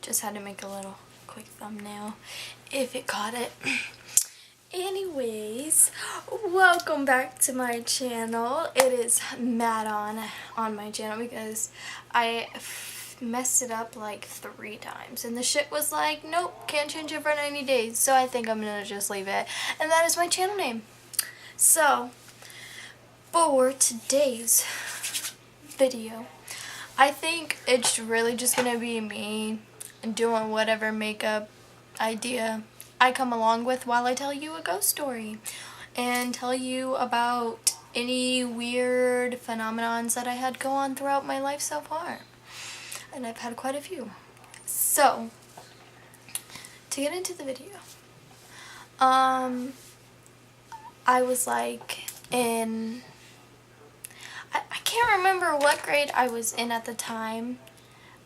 Just had to make a little quick thumbnail if it caught it. Anyways, welcome back to my channel. It is mad on my channel because I messed it up like 3 times and the shit was like, nope, can't change it for 90 days, so I think I'm gonna just leave it, and that is my channel name. So for today's video, I think it's really just gonna be me doing whatever makeup idea I come along with while I tell you a ghost story and tell you about any weird phenomenons that I had go on throughout my life so far. And I've had quite a few. So, to get into the video, I was like in, I can't remember what grade I was in at the time,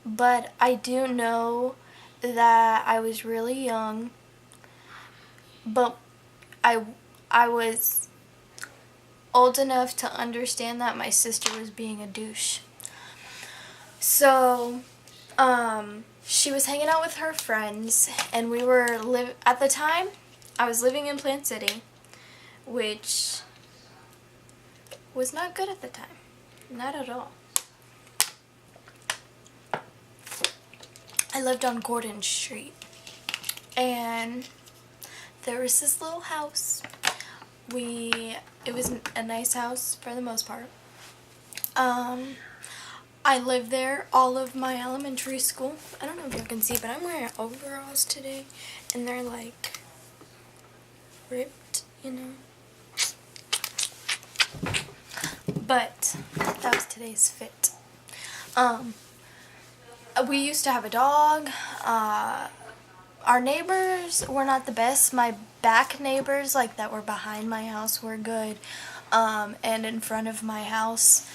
but I do know that I was really young, but I was old enough to understand that my sister was being a douche. So, she was hanging out with her friends, and we were at the time, I was living in Plant City, which was not good at the time. Not at all. I lived on Gordon Street, and there was this little house. It was a nice house for the most part. I lived there all of my elementary school. I don't know if you can see, but I'm wearing overalls today, and they're like ripped, you know. But that was today's fit. We used to have a dog. Our neighbors were not the best. My back neighbors, like that were behind my house, were good, and in front of my house.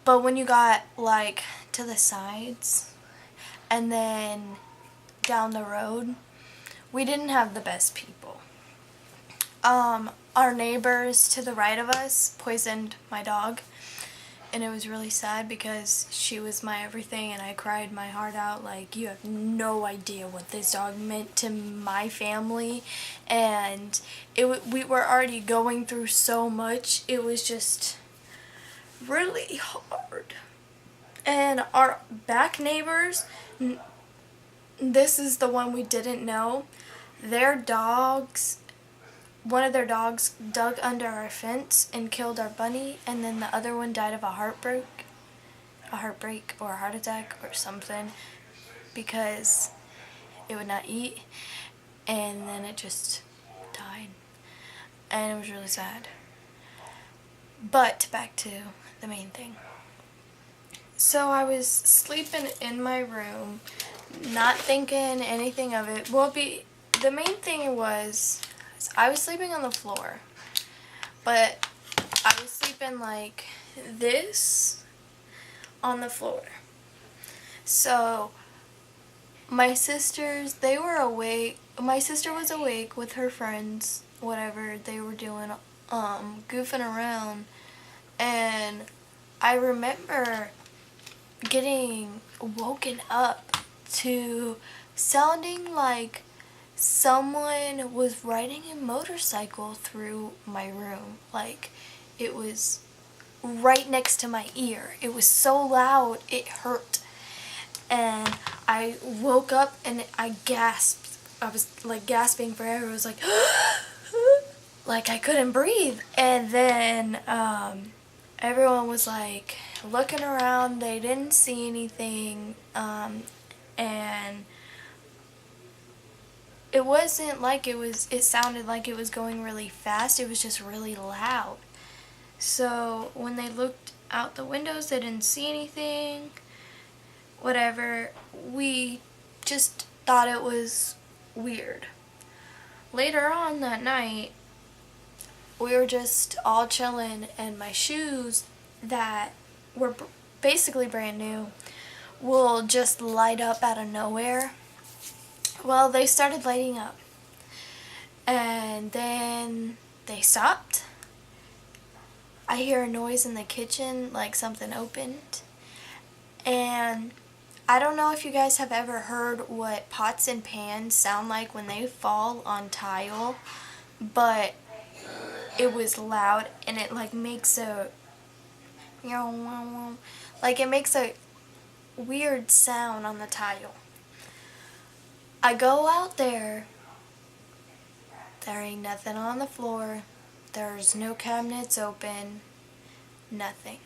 But when you got like to the sides and then down the road, we didn't have the best people. Our neighbors to the right of us poisoned my dog, and it was really sad because she was my everything, and I cried my heart out. Like, you have no idea what this dog meant to my family, and we were already going through so much. It was just really hard. And our back neighbors, this is the one we didn't know, their dogs, one of their dogs dug under our fence and killed our bunny, and then the other one died of a heartbreak or a heart attack or something because it would not eat, and then it just died, and it was really sad. But back to the main thing. So I was sleeping in my room, not thinking anything of it. The main thing was I was sleeping on the floor, but I was sleeping like this on the floor. So my sisters, they were awake. My sister was awake with her friends, whatever they were doing, goofing around, and I remember getting woken up to sounding like someone was riding a motorcycle through my room. Like, it was right next to my ear. It was so loud, it hurt. And I woke up and I gasped. I was like gasping for air. It was like, like I couldn't breathe. And then everyone was like looking around. They didn't see anything. And it wasn't like it sounded like it was going really fast. It was just really loud. So when they looked out the windows, they didn't see anything. Whatever. We just thought it was weird. Later on that night, we were just all chilling, and my shoes that were basically brand new will just light up out of nowhere. Well, they started lighting up, and then they stopped. I hear a noise in the kitchen, like something opened, and I don't know if you guys have ever heard what pots and pans sound like when they fall on tile, but it was loud and it like makes a, like it makes a weird sound on the tile. I go out there, there ain't nothing on the floor, there's no cabinets open, nothing.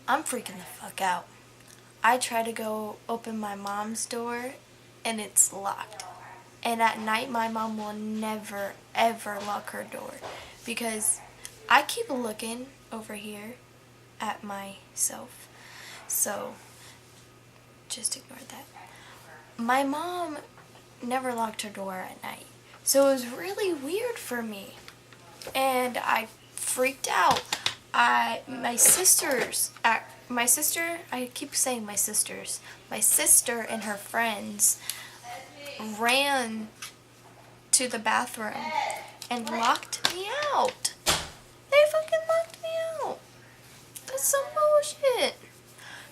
I'm freaking the fuck out. I try to go open my mom's door and it's locked. And at night my mom will never ever lock her door because I keep looking over here at myself. So just ignore that. My mom never locked her door at night. So it was really weird for me. And I freaked out. My sister, I keep saying my sisters. My sister and her friends ran to the bathroom and locked me out. They fucking locked me out. That's some bullshit.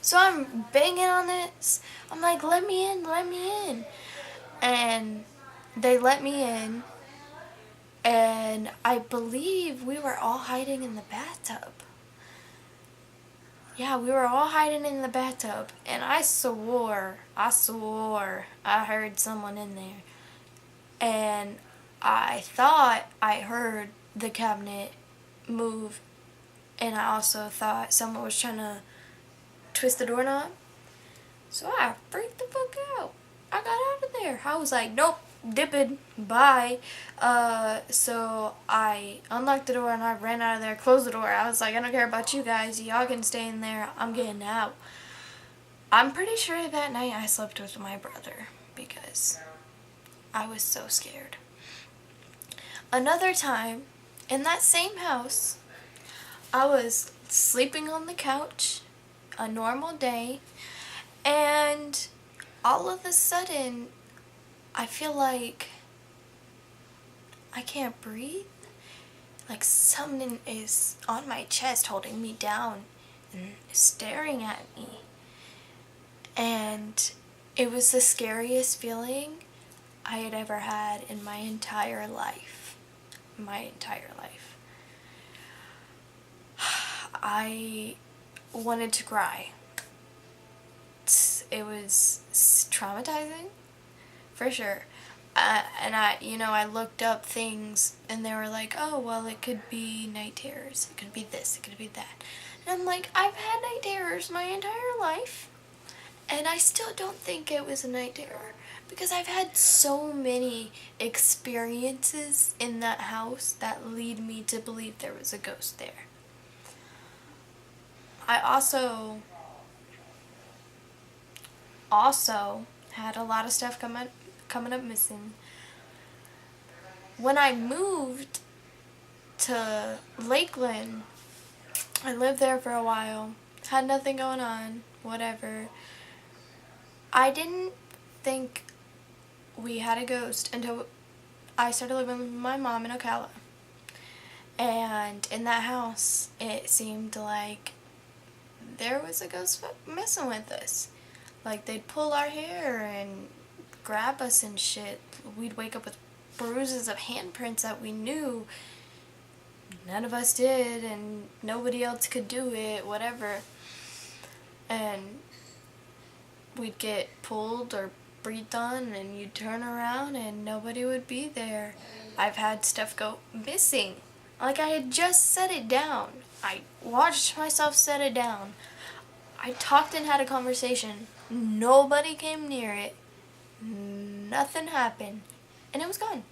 So I'm banging on this. I'm like, let me in, let me in. And they let me in. And I believe we were all hiding in the bathtub. Yeah, we were all hiding in the bathtub. And I swore I heard someone in there. And I thought I heard the cabinet move. And I also thought someone was trying to twist the doorknob. So I freaked the fuck out. I got out of there. I was like, nope, dipping, bye. So I unlocked the door and I ran out of there, closed the door. I was like, I don't care about you guys. Y'all can stay in there. I'm getting out. I'm pretty sure that night I slept with my brother because I was so scared. Another time, in that same house, I was sleeping on the couch, a normal day, and all of a sudden, I feel like I can't breathe. Like someone is on my chest holding me down and staring at me. And it was the scariest feeling I had ever had in my entire life. My entire life. I wanted to cry. It was traumatizing, for sure. And I looked up things and they were like, oh, well, it could be night terrors. It could be this, it could be that. And I'm like, I've had night terrors my entire life. And I still don't think it was a night terror because I've had so many experiences in that house that lead me to believe there was a ghost there. I also had a lot of stuff coming up missing. When I moved to Lakeland, I lived there for a while, had nothing going on, whatever. I didn't think we had a ghost until I started living with my mom in Ocala. And in that house, it seemed like there was a ghost messing with us. Like, they'd pull our hair and grab us and shit. We'd wake up with bruises of handprints that we knew none of us did and nobody else could do it, whatever. And we'd get pulled or breathed on and you'd turn around and nobody would be there. I've had stuff go missing. Like, I had just set it down. I watched myself set it down. I talked and had a conversation. Nobody came near it. Nothing happened. And it was gone.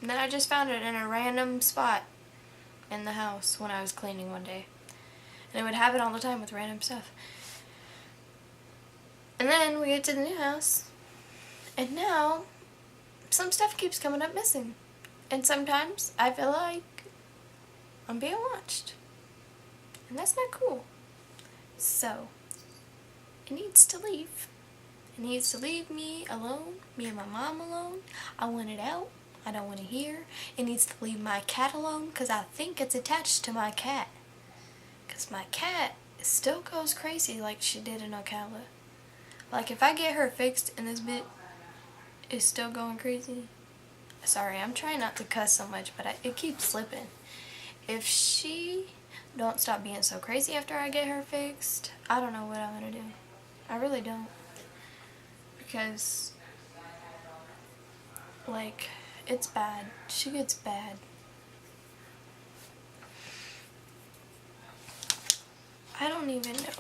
And then I just found it in a random spot in the house when I was cleaning one day. And I would have it all the time with random stuff. And then we get to the new house. And now, some stuff keeps coming up missing. And sometimes I feel like I'm being watched. And that's not cool. So, it needs to leave. It needs to leave me alone, me and my mom alone. I want it out. I don't want to hear. It needs to leave my cat alone because I think it's attached to my cat. Because my cat still goes crazy like she did in Ocala. Like, if I get her fixed and this bit is still going crazy, sorry, I'm trying not to cuss so much, but it keeps slipping. If she don't stop being so crazy after I get her fixed, I don't know what I'm gonna do. I really don't. Because, like, it's bad. She gets bad. I don't even know.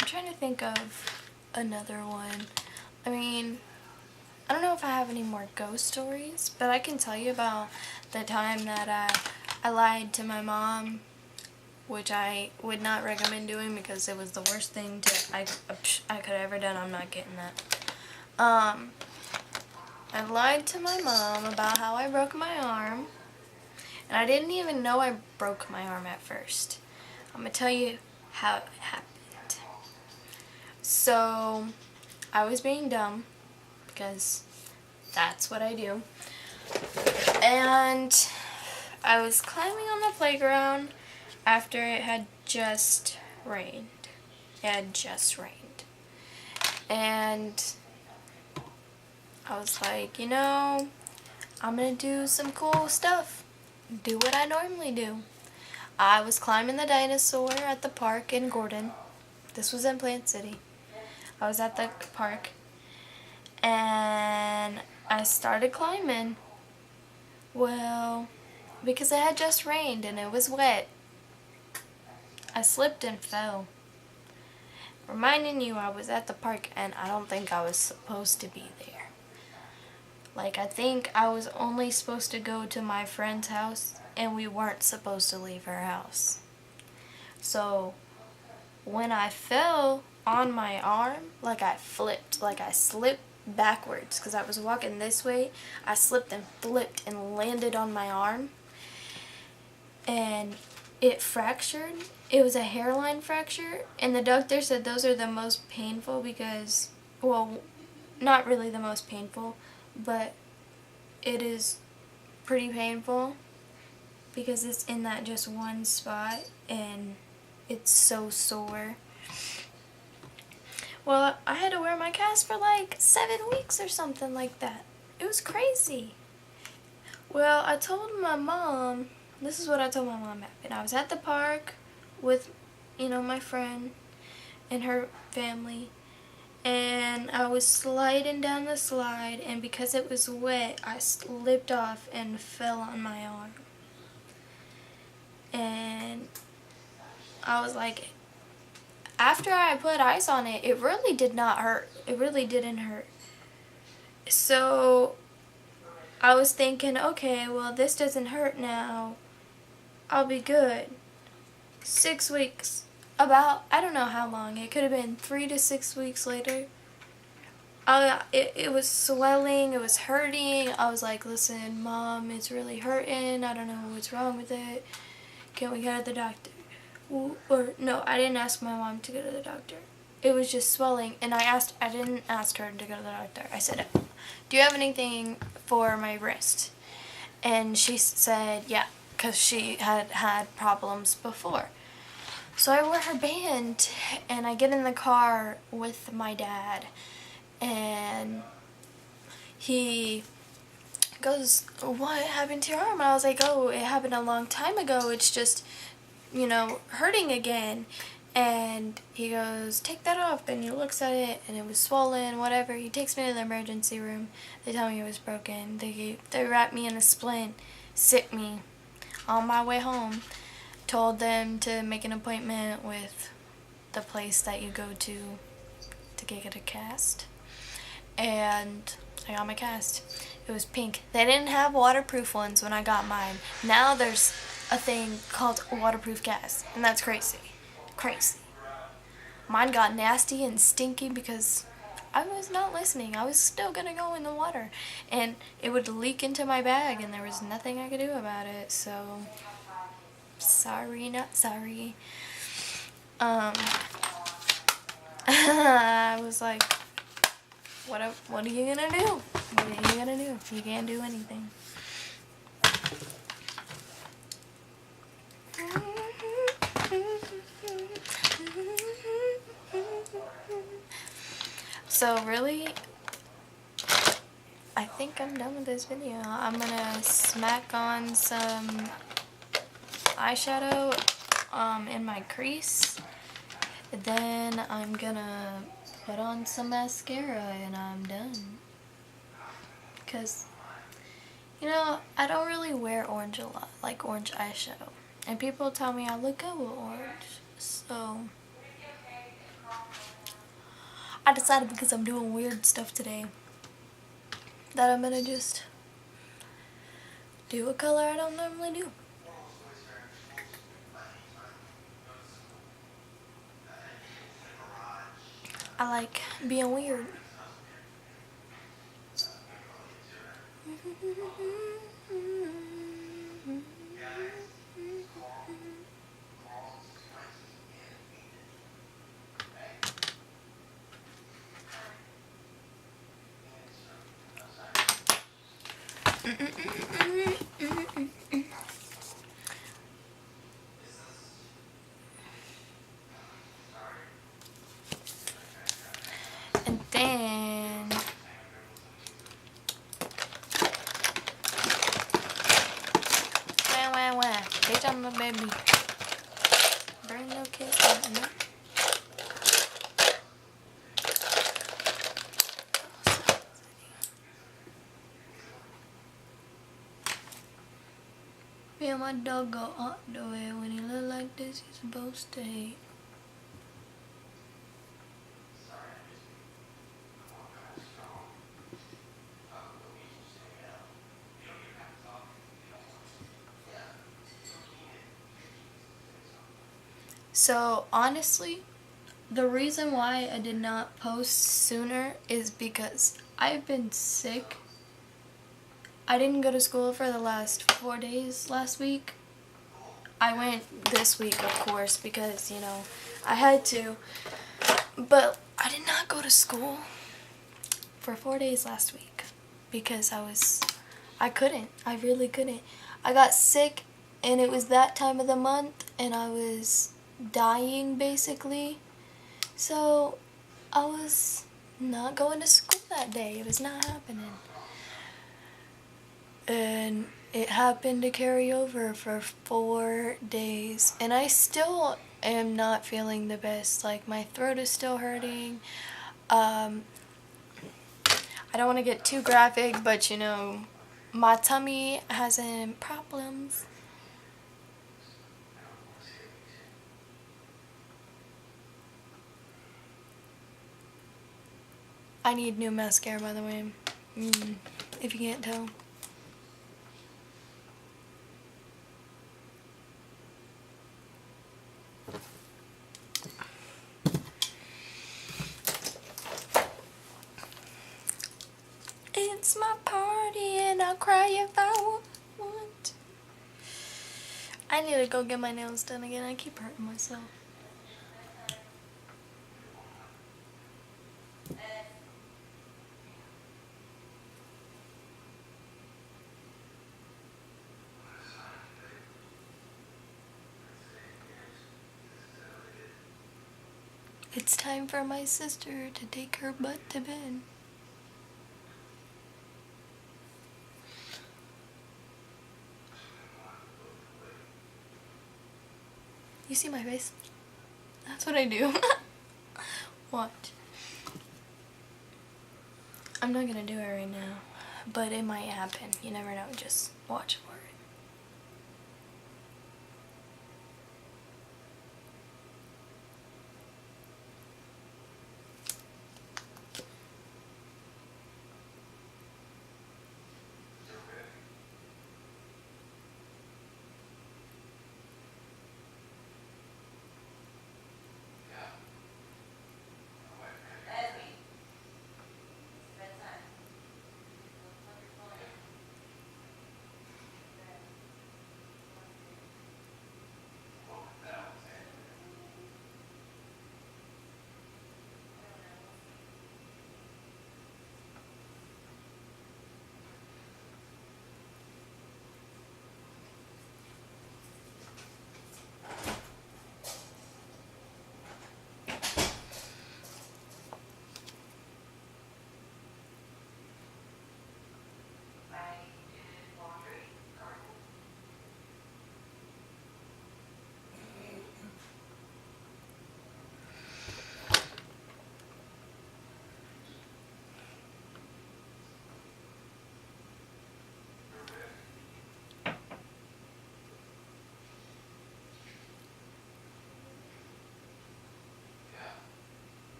I'm trying to think of another one. I mean, I don't know if I have any more ghost stories, but I can tell you about the time that I lied to my mom, which I would not recommend doing because it was the worst thing I could have ever done. I'm not getting that. I lied to my mom about how I broke my arm, and I didn't even know I broke my arm at first. I'm going to tell you how it happened. So, I was being dumb, because that's what I do. And I was climbing on the playground after it had just rained. It had just rained. And I was like, you know, I'm going to do some cool stuff. Do what I normally do. I was climbing the dinosaur at the park in Gordon. This was in Plant City. I was at the park. And I started climbing. Well, because it had just rained and it was wet, I slipped and fell. Reminding you, I was at the park and I don't think I was supposed to be there. Like, I think I was only supposed to go to my friend's house and we weren't supposed to leave her house. So, when I fell on my arm, like I flipped, like I slipped backwards because I was walking this way. I slipped and flipped and landed on my arm. And it fractured. It was a hairline fracture, and the doctor said those are the most painful because, well, not really the most painful, but it is pretty painful because it's in that just one spot and it's so sore. Well, I had to wear my cast for like 7 weeks or something like that. It was crazy. Well, I told my mom, this is what I told my mom happened. I was at the park with, my friend and her family, and I was sliding down the slide, and because it was wet, I slipped off and fell on my arm. And I was like, after I put ice on it, it really did not hurt. It really didn't hurt. So I was thinking, okay, well, this doesn't hurt now. I'll be good. 6 weeks. About, I don't know how long. It could have been 3 to 6 weeks later. It was swelling. It was hurting. I was like, listen, Mom, it's really hurting. I don't know what's wrong with it. Can we go to the doctor? Or no, I didn't ask my mom to go to the doctor. It was just swelling, and I didn't ask her to go to the doctor. I said, do you have anything for my wrist? And she said, yeah, because she had had problems before. So I wear her band, and I get in the car with my dad, and he goes, what happened to your arm? And I was like, oh, it happened a long time ago. It's just, hurting again. And he goes, take that off. And he looks at it, and it was swollen, whatever. He takes me to the emergency room. They tell me it was broken. They wrapped me in a splint, sick me. On my way home, told them to make an appointment with the place that you go to get a cast. And I got my cast. It was pink. They didn't have waterproof ones when I got mine. Now there's a thing called a waterproof cast, and that's crazy. Crazy. Mine got nasty and stinky because I was not listening. I was still gonna go in the water, and it would leak into my bag, and there was nothing I could do about it. So, sorry, not sorry. I was like, what are you gonna do? What are you gonna do? You can't do anything. So really, I think I'm done with this video. I'm gonna smack on some eyeshadow in my crease. Then I'm gonna put on some mascara and I'm done. Because, you know, I don't really wear orange a lot, like orange eyeshadow. And people tell me I look good with orange. So I decided, because I'm doing weird stuff today, that I'm gonna just do a color I don't normally do. I like being weird. And then wah. Bitch, I'm a baby. Bring no kiss. No. Me and my dog go out the way. When he look like this, he's supposed to hate. So honestly, the reason why I did not post sooner is because I've been sick. I didn't go to school for the last 4 days last week. I went this week, of course, because, you know, I had to. But I did not go to school for 4 days last week because I couldn't. I really couldn't. I got sick and it was that time of the month and I was dying basically. So I was not going to school that day. It was not happening. And it happened to carry over for 4 days. And I still am not feeling the best. Like, my throat is still hurting. I don't want to get too graphic, but you know, my tummy has some problems. I need new mascara, by the way, if you can't tell. It's my party and I'll cry if I want. I need to go get my nails done again. I keep hurting myself. It's time for my sister to take her butt to bed. You see my face? That's what I do. Watch. I'm not gonna do it right now, but it might happen. You never know. Just watch for it.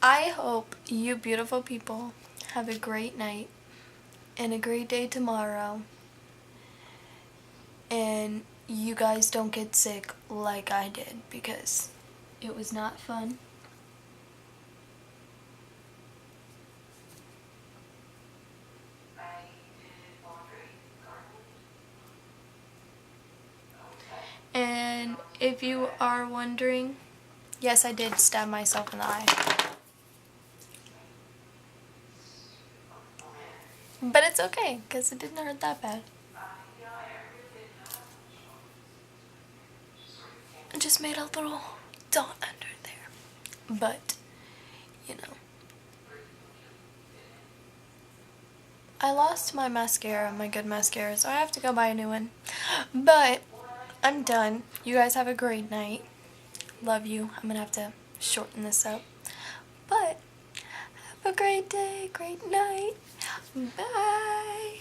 I hope you beautiful people have a great night and a great day tomorrow, and you guys don't get sick like I did, because it was not fun. And if you are wondering, yes, I did stab myself in the eye. But it's okay, because it didn't hurt that bad. I just made a little dot under there. But, you know. I lost my mascara, my good mascara, so I have to go buy a new one. But, I'm done. You guys have a great night. Love you. I'm gonna have to shorten this up. But, have a great day, great night. Bye.